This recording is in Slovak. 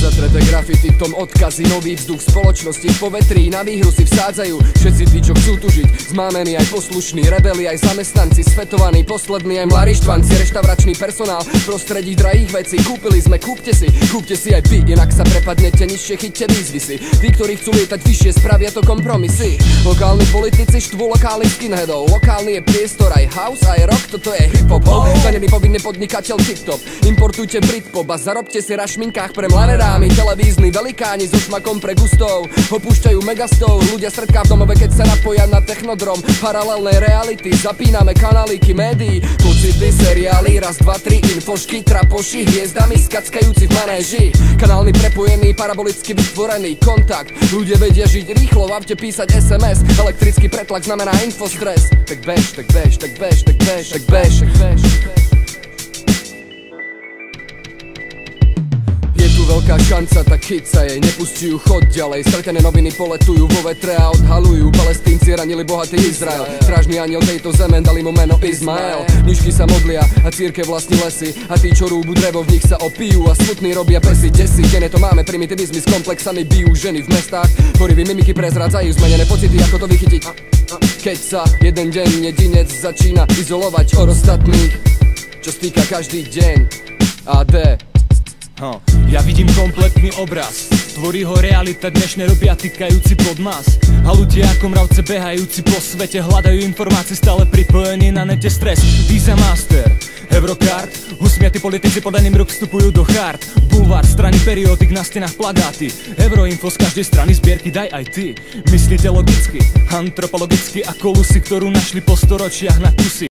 Zatreté grafity, tom odkazy, nový vzduch spoločnosti v povetrí, na výhru si vsádzajú všetci tí, čo chcú tu žiť. Zmámení aj poslušní, rebeli aj zamestnanci, svetovaní, poslední aj mladí štvanci, reštauračný personál, prostredí drahých vecí. Kúpili sme, kúpte si aj vy, inak sa prepadnete nižšie, chyťte výzvy si. Tí, ktorí chcú lietať vyššie, spravia to kompromisy. Lokálni politici štvú lokálnych skinheadov, lokálny je priestor aj house, aj rock, toto je hip-hop. Danený povinný podnikateľ TikTok, importujte Britpop a zarobte si na šminkách pre mladé dámy. Televízni velikáni so šmakom pre gustov opúšťajú megastov, ľudia stredká v domove, keď sa napoja na technodrom. Paralelnej reality, zapíname kanáliky médií, pocity, seriály, raz, dva, tri, infošky, trapoši, hviezdami skackajúci v manéži. Kanálny prepojený, parabolicky vytvorený kontakt, ľudia vedia žiť rýchlo, v aute písať SMS, elektrický pretlak znamená infostres. Tak bež, tak bež, tak bež, tak bež, tak bež, tak bež. Veľká šanca, tak chyť sa jej, nepustí ju, chod ďalej. Stretené noviny poletujú vo vetre a odhalujú. Palestínci ranili bohatý Izrael, strážny aniel tejto zeme, dali mu meno Izmael. Mnišky sa modlia a cirkev vlastní lesy, a tí, čo rúbu drevo, v nich sa opijú a smutní robia pesy desí. Denne to máme, primitivizmy s komplexami bijú ženy v mestách, horivy mimiky prezrádzajú zmenené pocity, ako to vychytiť. Keď sa jeden deň jedinec začína izolovať od ostatných, čo stýka každý deň. AD. Ja vidím kompletný obraz, tvorí ho realita, dnešné robia tykajúci pod nás. Halutia ako mravce behajúci po svete, hľadajú informácie stále pripojení na nete stres. Visa Master, Eurocard, usmiatí politici podaním rúk vstupujú do chart. Bulvár, strany periódik, na stenách plagáty, Euroinfo z každej strany, zbierky daj aj ty. Myslíte logicky, antropologicky, ako Lucy, ktorú našli po storočiach na kusy.